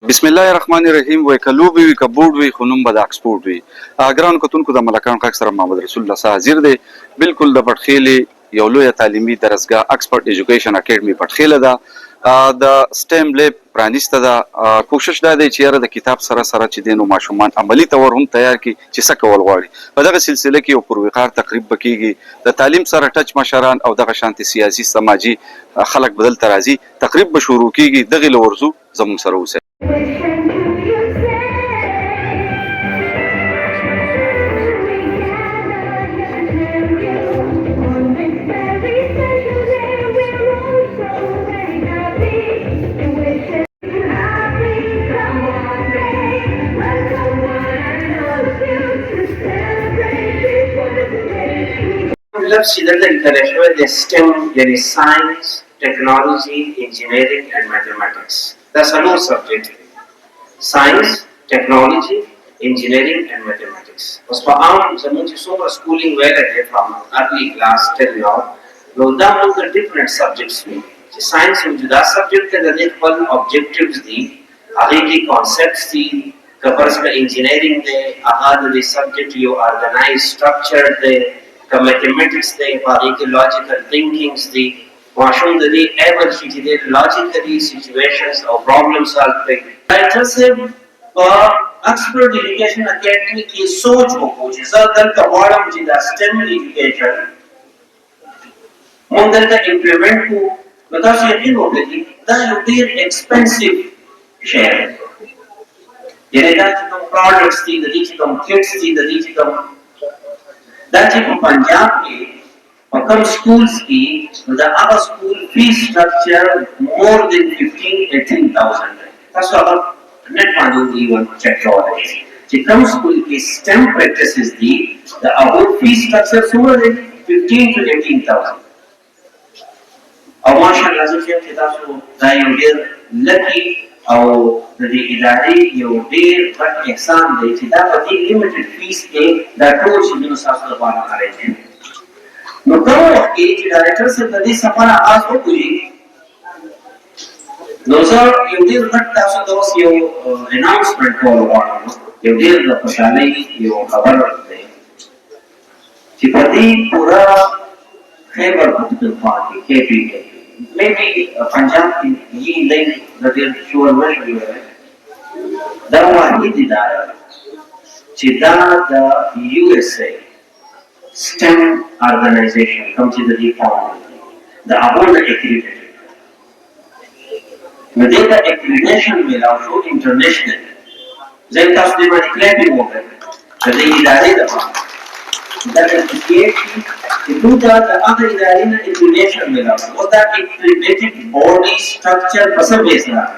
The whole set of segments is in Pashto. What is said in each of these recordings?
بسم الله الرحمن الرحیم وای کلوب وی کبوډ وی خنوم بد اکسپورټ وی ګران کتونکو د ملکان خاک سره محمد رسول الله صاحب حاضر دی بالکل د پټخېلې یو لوی تعلیمي درسګاه اکسپرت ایجوکیشن اکیډمي پټخېله ده د سټیم لیب پرانیسته ده کوشش دا دی چې د کتاب سره سره چې دینو ماشومان عملی تور هم تیار کی چې څه کول غواړي په دغه سلسله کې یو پرويقار تقریب بکیږي د تعلیم سره ټچ مشران او دغه شانتي سیاسي سماجی خلک بدل ترازی تقریب به شروع کیږي دغه لورزو زموږ سره اوسه لفظ چې دلته لیکل شوی د STEM یعنې ساینس، ټیکنالوژي، انجینرینګ اند میتھمیټکس دا څلور سبجیکټ دي. ساینس، ټیکنالوژي، انجینرینګ اند میتھمیټکس. اوس په عام زموږ چې څومره سکولینګ ویلی دی فرام ارلی کلاس ټل ناو نو دا موږ د ډفرنټ سبجیکټس وي چې ساینس یو جدا سبجیکټ دی د دې خپل اوبجیکټیوز دي هغې کې کانسپټس دي که فرض کړه انجینرینګ دی هغه د دې سبجیکټ یو ارګنایز سټرکچر دی که میتھمیټکس دی په هغې کې لاجیکل تھنکینګس دي ماشوم د دې ایبل شي چې د لاجیکلي سچویشنز او پرابلم سالو کوي. ډاکټر صاحب په اکسفورډ ایجوکیشن اکیډمي کې سوچ وکړو چې زه دلته غواړم چې دا سټیم ایجوکیشن موږ دلته امپلیمنټ کړو نو تاسو یقین وکړئ دا یو ډېر ایکسپنسیو شی دی یعنې دا چې کوم پروډکټس دي د دې چې کوم کټس دي د دې چې کوم دا چې په پنجاب کې په کوم سکولز کې نو د هغه سکول فیس سټرکچر مور دین 15-18,000 دی. تاسو هغه نت باندې وګورئ چک کولی شئ چې کوم سکول کې STEM پریکټسز دي د هغو فیس سټرکچر څومره دی 15-18,000 او ماشاءالله زه ښیم چې تاسو دا یو ډېر لکي او د دې ادارې یو ډېر غټ احسان دی چې دا په دې لیمیټډ فیس کې دا ټول شیزونه ستاسو لپاره ارینج دي. نو کوم وخت کې چې ډایرکټر صاحب د دې سفر آغاز وکړي نو زه یو ډېر غټ تاسو ته اوس یو اناونسمنټ کول غواړم یو ډېر د خوشحالۍ یو خبر دی چې په دې پوره خیبر پختونخوا کې KPK maybe پنجاب کې یې لږ د دې شور مشهور دا واحد اداره چې دا د USA STEM organization کوم چې د دې فارم د هغو نه اکریډیټډ نو دې ته اکریډیشن میلاو شو انټرنیشنل زه تاسو دې باندې کلیپینګ وکړم د دې ادارې لپاره دا د PhD چې دوی ته د هغه ادارې نه اکریډیشن میلاو شو او دا اکریډیټډ بودي سټرکچر په څه بیس باندې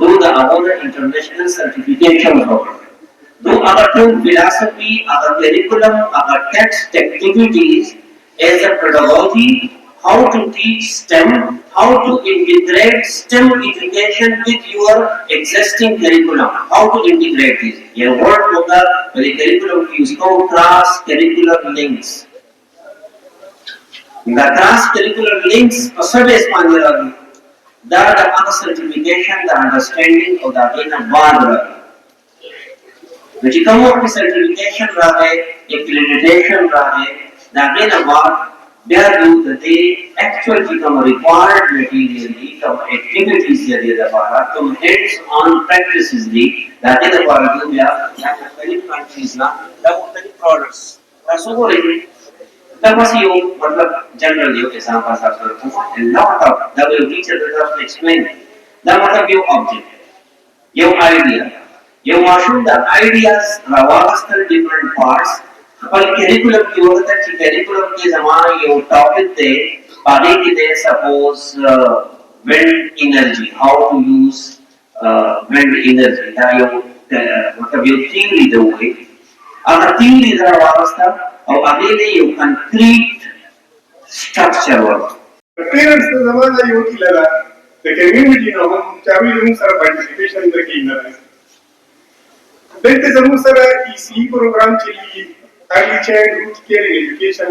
دوی د هغو نه انټرنیشنل سرټیفیکیشن ورکړ do our own philosophy, our curriculum, our text activities as a pedagogy, how to teach STEM, how to integrate STEM education with your existing curriculum, how to integrate this. Your word hoga, the curriculum use cross curricular links. The cross curricular links for service manual that the certification, the understanding of the data bar. نو چې کوم وخت سرټیفیکیشن راغی اکریډیټیشن راغی د هغې نه بعد بیا دوی د دې اکچوال چې کوم ریکوایرډ میټیریل دي کوم اکټیویټیز دي د دې لپاره کوم هینډز آن پریکټسز دي د هغې لپاره دوی بیا دا مختلف کنټریز نه دا مختلف پروډکټس تاسو ګورئ دا بس یو مطلب جنرل یو ایگزامپل تاسو ته کوم نو دا یو ټیچر د تاسو ایکسپلین دا مطلب یو آبجیکټ یو آیډیا یو ماشوم د آیډیاز راواغستل ډیفرنٹ پارټس خپل کریکولم کې ورته چې کریکولم کې زمانه یو ټاپک دی هغې کې دی سپوز وینډ انرژي هاو ټو یوز وینډ انرژي دا یو مطلب یو تیوري دی وایي هغه تیوري راواغسته او هغې ته یو کنکریټ سټرکچر ورکړ پیرنټس ته زمانه یو هیله ده د کمیونټي نه هم چې هغوی زموږ سره پارټیسپیشن وکړي نه دلته زموږ سره ECE پروګرام چلیږي ارلی چایلډهوډ کیر ایجوکیشن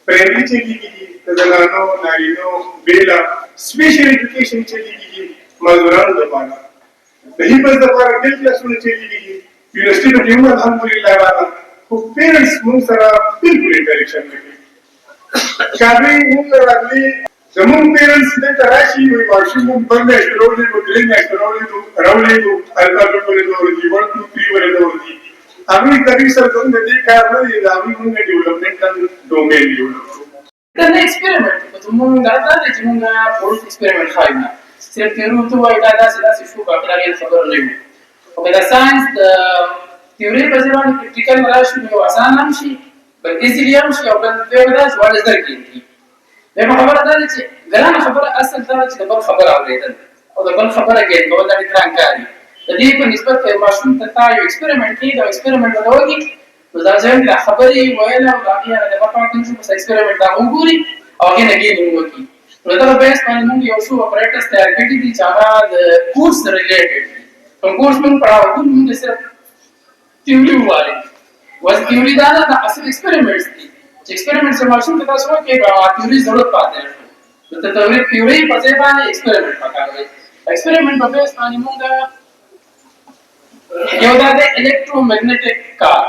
پرایمري چلیږي د زنانو نارینو بیله سپیشل ایجوکیشن چلیږي مزدورانو لپاره د هیپز لپاره ډېر کلاسونه چلیږي یونیورسټي په کې هم الحمدلله راغله خو پیرنټس موږ سره بالکل انټریکشن نه کوي که هغوی موږ ته راغلي زمونږ پیرنټس دلته راشي وایي ماشوم موږ بل میاشتې راولېږو درې میاشتې راولېږو هلته ورته ورځي 1 2 3 ورته ورځي هغوی تغیر سره زموږ د دې کار نه دی د هغوی موږ ډیولپمنټل ډومین ډیولپ کړو دا نه ایکسپریمنټ په موږ دا دی چې موږ پولیس ایکسپریمنټ خایو نه صرف تیوري ته وایي دا داسې شو باقي هغې خبره نه وي خو که د ساینس د تیوري په ځای باندې پریکټیکل راشي نو یو اسان هم شي بل ایزیلي هم شي او بل دویم دا چې وړ زده کړي دویمه خبره دا ده چې ګرانه خبره اصل دا ده چې د بل خبره اورېدل او د بل خبره ګین کول دا ډېر ګران کار دي د دې په نسبت که ماشوم ته تا یو ایکسپریمنټ کوي دا ایکسپریمنټ به وکړي نو دا ځای کې دا خبرې ویل او د هغې دغه پاتې نه شو بس ایکسپریمنټ دا وګوري او هغې نه ګین وکړي نو دغه بیس باندې موږ یو څو اپریټس تیار کړي دي چې هغه د کورس سره ریلیټډ دي کوم کورس موږ پړاو کوو موږ صرف تیوري ووایو وایي تیوري دا ده د اصل ایکسپریمنټس دي چې ایکسپریمنټ چې ماشوم ته تاسو وکړئ هغه تیوري ضرورت پاتې نه شو نو د تیوري په ځای باندې ایکسپریمنټ پکار دی ایکسپریمنټ په بیس باندې موږ یو دا د الکترومګنیټک کار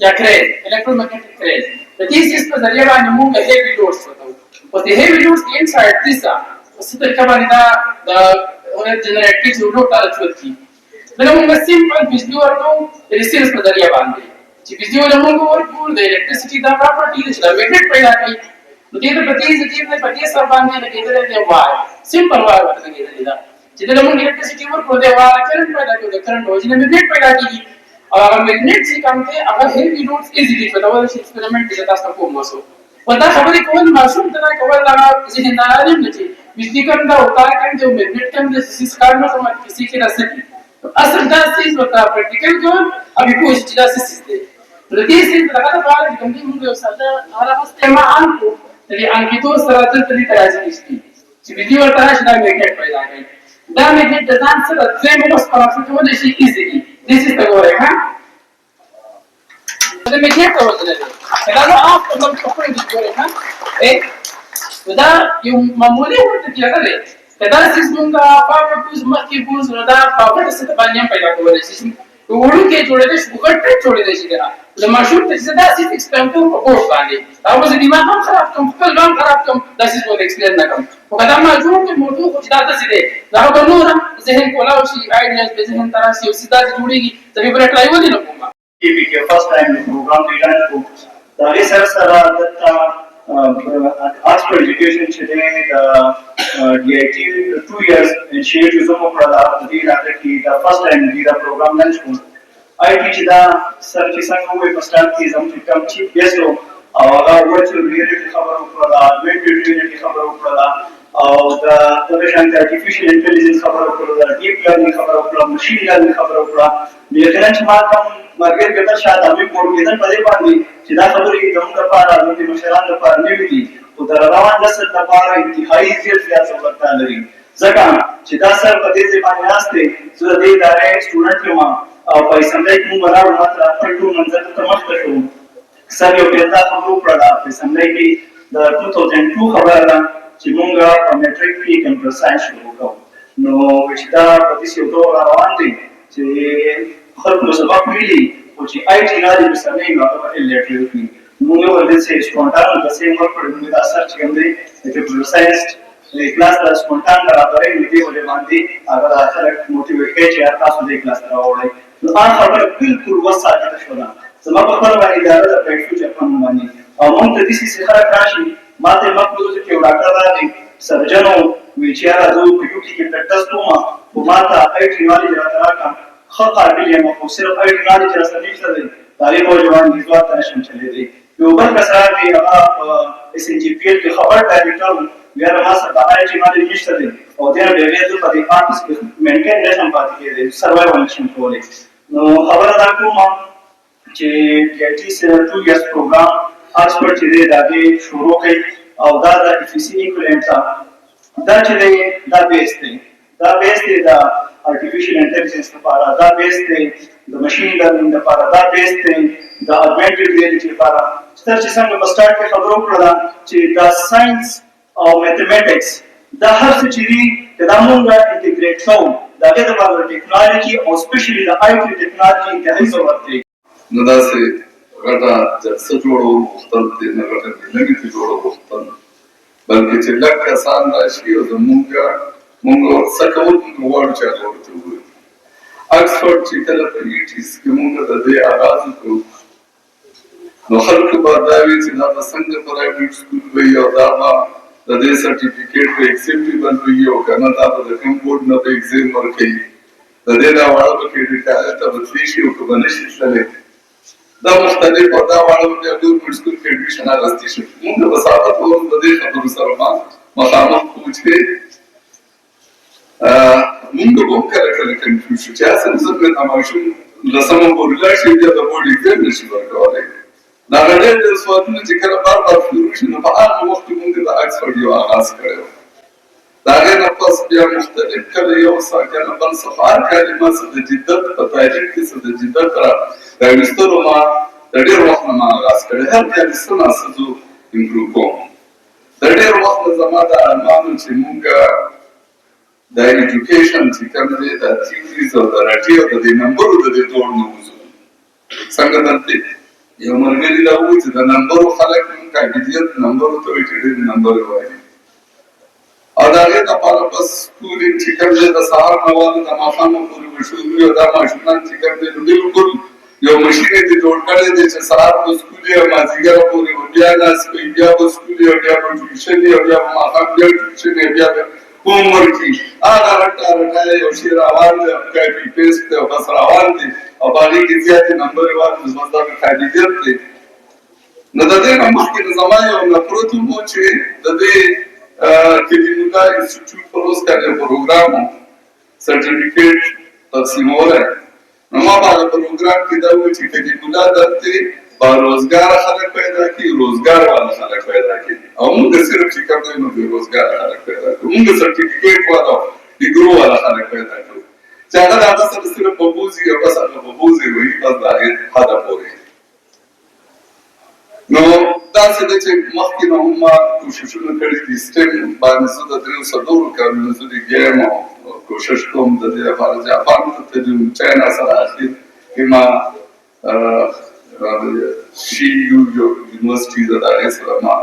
یا کریز الکترومګنیټک کریز د دې سیس په ذریعہ باندې موږ هیوی لوډز وتاو او د هیوی لوډز انسایډ دیس څه طریقه باندې دا د جنریټ کیږي لوډ تعالی چوتي دا موږ سیمپل بجلی ورکو د ریسیرس په ذریعہ باندې چې بجلی موږ ورکو د الکتریسيټي دا پراپرټي چې دا میګنیټ پیدا کوي نو دې په دې ځکه نه په دې سر باندې لګیدل دی وای سیمپل وای ورته لګیدل دا چې دا موږ الکتریسيټي ورکو دی وای کرنٹ پیدا کوي د کرنٹ وجه نه میګنیټ پیدا کیږي او هغه میګنیټ چې کوم ته هغه هیوی لوډز ایزیلی په ډول شي ایکسپریمنټ کې تاسو کوم وسو ودا خبرې کول ماشوم ته کول دا ذهن نه راځي چې بجلی کوم دا او کار کوم دی میګنیټ کوم د سیس کار نه کوم کسی کې راځي اصل دا سیس وتا پریکټیکل کوم ابي کوشش چې دا سیس دی د دې سیس دغه لپاره چې کوم دی موږ یو ساده هغه استعمال کوو د انکیتو سره د دې راځي چې بجلی ورته راشي دا میګنیټ پیدا کوي دا میګنیټ د ځان سره دوه مینوس پرافټ کول شي ایزیلی This is the goal, huh? The magnet was there. That was after the couple of goal, huh? Eh? Without you, Mamuli would take care of it. That is Munga, Papa Bus, Maki Bus, Rada, Papa, the Banya Payaka. You wouldn't get to this book or take to this. The Mashut is that is expensive for both family. That was a demand of Haraptum, Pelgam Haraptum, that is what explained the come. Okadama Jum, Motu, Data City. The Habanura, Zehen Kolaushi, ideas, Bezen Tarasi, Sida Juri, the River Clive in Okuma. If it's your first time in the program, the research arts for education today, the DIT 2 years in Shade Uzomo Prada, the first time in the program lunch. I teach the Sarkisango with Stankism to come cheap guest of our virtual reality cover of Prada, augmented reality cover of Prada, the artificial intelligence cover of Prada, deep learning cover of Prada, machine learning cover of Prada. The current market get a shot of report given by the party, Chidakaburi, the Para, the Musharan, the Parnivity, who the Ravan Dasset the Para in the highest years of the Tannery. Zakam, Chidasa Padesi Panaste, so that they direct student Yuma, by Sunday Mumara, Patu Manzat Tamashu, Sario Peta from Prada, Sunday the 2002 Havara, Chimunga, a metric peak and precise show. No, which the Patisio Ravandi. خلق مسبق ملي او چې آی ټي لارې په سمې نو هغه لیټرل کی موږ ولې چې سپونټان د سیم ورک په دې اثر چې هم دی چې پروسایزډ کلاس د سپونټان برابرې دې ولې باندې هغه اثر موټیویټ کوي چې تاسو دې کلاس راوړئ نو هغه خبره بالکل وساتل شو نه زما په خبره باندې دا د پېښو چې په باندې او موږ ته دې څه خبره راشي ماته مخکې چې یو ډاکټر راځي سرجنو ویچاره دوه کیو کې پټس کومه او ماته آی ټي لارې راځه خطر بلیم او صرف اړ غاړي چې راځي نشته دی تعلیم او جوان د ځواب تنشم چلی دی یو بل کسان دی هغه اس ان جی پی ال کې خبر ډایرکټر بیا ما سره د آی ټي باندې نشته دی او دا به ویل په دې آفیس کې مینټین نشم پاتې کېږي سروایوال نشم کولای نو خبره دا کوم چې ټي سره 2 ایئرز پروګرام اکسپرت چې دی دا به شروع کړي او دا د اف سی ایکویولنت دا چې دا بیس دی دا artificial intelligence لپاره دا بیس دی د ماشين لرنینګ لپاره دا بیس دی د augmented reality لپاره ستاسو چې څنګه په سٹارټ کې خبرو کړل چې دا ساينس او میتھمیټکس دا هر څه چې دی دا موږ انټیګریټ کوو دا کې د ټیکنالوژي او سپیشلی د آی ټي ټیکنالوژي انتهایی ضرورت دی. نو داسې غټه جلسه جوړو غوښتل دي، نه غټه میلمې ته جوړو غوښتل، بلکې چې لږ کسان راشي او زموږ څه کول موږ غواړو چې هغه ورته ووایو. اکسفورډ چې کله په ایټیز کې موږ د دې آغاز وکړو نو خلکو به دا وي چې دا به څنګه پرایویټ سکول وي او دا به د دې سرټیفیکیټ به ایکسپټیبل وي او که نه دا به د کوم بورډ نه به ایګزام ورکوي، د دې دا واړه به کریډیټ ته به تللی شي او که به نه شي تللی دا مختلف او دا واړه به بیا ګورمنټ سکول کې ایډمیشن اخیستی شي. موږ د بساطت وروسته د دې خبرو سره مخامخ کوو چې موږ به هم کله کله کنفیوز شو چې اصل زموږ د ماشوم لسمه پورې لاړ شي بیا د بورډ ایګزام نه شي ورکولی. دا ډېر ډېر سوالونه چې کله بار بار شروع شي نو په هغه وخت کې موږ د اکسفورډ یو آغاز کړی و. د هغې نه پس بیا مختلف کله یو څه کله بل څه په هر کلمه څه د جدت په تحریک کې څه د جدت راویستلو ما د ډېر وخت نه ما آغاز کړی. هر بیا د څه نه څه زه امپروو کوم. د ډېر وخت نه زما دا ارمان و چې موږ د ایجوکیشن چې کوم دی د تیوریز او د راټي او د دې نمبرو د دې دوړ نه وځو. څنګه دلته یو ملګري دا وایي چې د نمبرو خلک قابلیت نمبرو ته وایي چې ډېر نمبر وایي او د هغې دپاره بس سکول چې کوم دی د سهار نه واده د ماښامه پورې به شروع وي او دا ماشومان چې کوم دی نو بالکل یو مشین یې جوړ کړی دی چې سهار به سکول وي او مازدیګر پورې به بیا ناست وي، بیا به سکول وي او بیا به ټیوشن وي او بیا به ماښام بیا ټیوشن وي بیا به هوم ورک وي. هغه رټه یو شی روان دی او کاپي پیسټ دی او بس روان دی او په هغې کې زیاتې نمبرې واخلي بس دا مې قابلیت دی. نو د دې نه مخکې د زما یو نفرت و چې د دې کلیمولا انسټیټیوټ په روز کال پروګرام سرټیفیکیټ تقسیمولی نو ما په هغه پروګرام کې دا وویل چې کلیمولا دلته با روزګار خلک پیدا کړي، روزګار والا خلک پیدا کړي او موږ صرف چې کوم دی نو بې روزګاره خلک پیدا کړو. موږ سرټیفیکیټ والا ډیګرو والا خلک پیدا کړو چې هغه د هغه سره صرف په بوځي او بس هغه په بوځي وایي بس د هغې حده پورې. نو داسې ده چې مخکې نه هم ما کوششونه کړي دي سټیم باندې زه د 300 کلونو زه بیا یم او کوشش کوم د دې لپاره جاپان ته تللي وم چاینا سره اخر کې ما شي یونیورسټي د هغې سره ما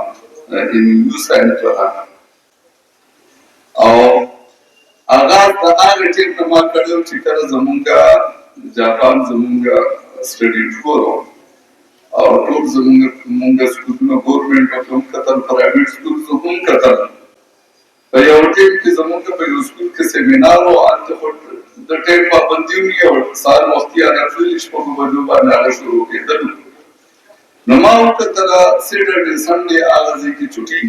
انیو ساین کړه او آغاز د هغه ټیم نه ما کړی چې کله زمونږ جاپان زمونږ سټډي ټور او ټول زمونږ سکولونه ګورمنټ هم کتل، پرایویټ سکول هم کتل. په یو ټیم کې زمونږ په یو سکول کې سیمینار و هلته خو د ټیم پابندي هم وي او سهار وختي هغه تللي شپږو بجو باندې هغه شروع کېدل. نو ما وکتله سیټرډې سنډې هغه ځای کې چوټي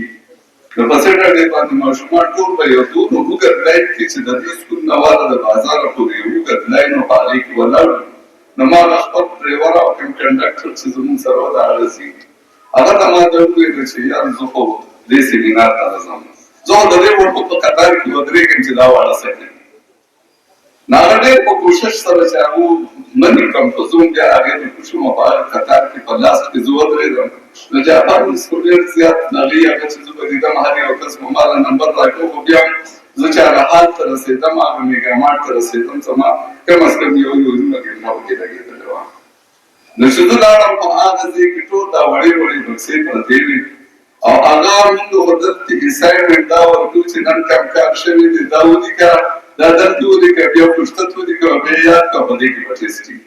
نو په سیټرډې باندې ماشومان ټول به یو دونه اوږد لاین کې چې د دې سکول نه واله د بازاره پورې یو اوږد لاین و په هغې کې ولاړ نو ما د خپل ډرایور او کوم کنډکټر چې زموږ سره و د هغه ځي هغه ته ما ته وویل چې یار زه خو دې سیمینار ته راځم، زه خو د دې ورکو په قطار کې ودرېږم چې دا واړه څه کوي. نو هغه ډېر په کوشش سره چې هغه منې کړم په زه هم بیا هغې ته کوشم په هغه قطار کې په لاس کې زه ودرېږم نو جاپان سکول ډېر زیات هغې هغه چې زه به لیدم هر یو کس به ما له نمبر راکړو خو بیا هم زه چې هغه حال ته رسېدم هغه میګاماټ ته رسېدم څه ما کم از کم یو نیمه ګنټه پکې لګېدلې وه. نو چې زه لاړم په هغه ځای کې ټول دا وړې وړې بکسې پرتې وې او هغه موږ دلته اسایمنټ دا ورکړو چې نن کم کار شوی دی دا ولیکه دا دلته ولیکه بیا پوښتت ولیکه بیا یاد کړه په دې کې به ټسټ کړي.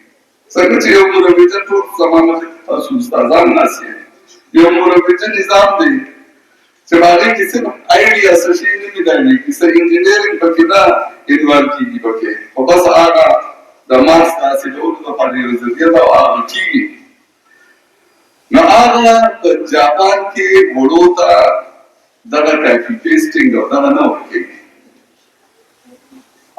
څنګه چې یو مرویجن ټول زما مخې ته تاسو استادان ناست یې یو مرویجن نظام دی چې په هغې کې څه آیډیا څه شی نه میلاوېږي څه انجینرینګ پکې نه انوالو کېږي پکې خو بس هغه د مارکس د حاصلولو لپاره یو ضدیت او هغه کېږي. نو هغه په جاپان کې وړو ته دغه کاپي پیسټینګ او دغه نه ورکېږي.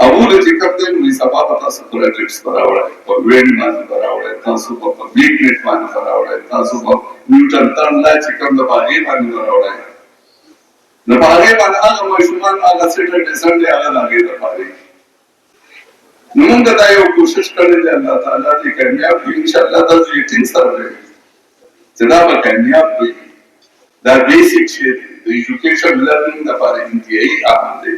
اول چې کوم دی نو سبا به تاسو پروجیکټس به راوړئ په وینډ باندې به راوړئ تاسو به په میګنیټ باندې به راوړئ تاسو به نیوټن ترن لا چې کوم د په هغې باندې به راوړئ نو په هغې باندې هغه ماشومان هغه سیټرډې سنډې هغه د هغې دپاره نو موږ دا یو کوشش کړی دی الله تعالی دې کامیاب کړي انشاءالله دا زه یقین سره دی چې دا به کامیاب وي. دا بیسیک شی دی د ایجوکیشن لرنینګ دپاره انتهایي اهم دی.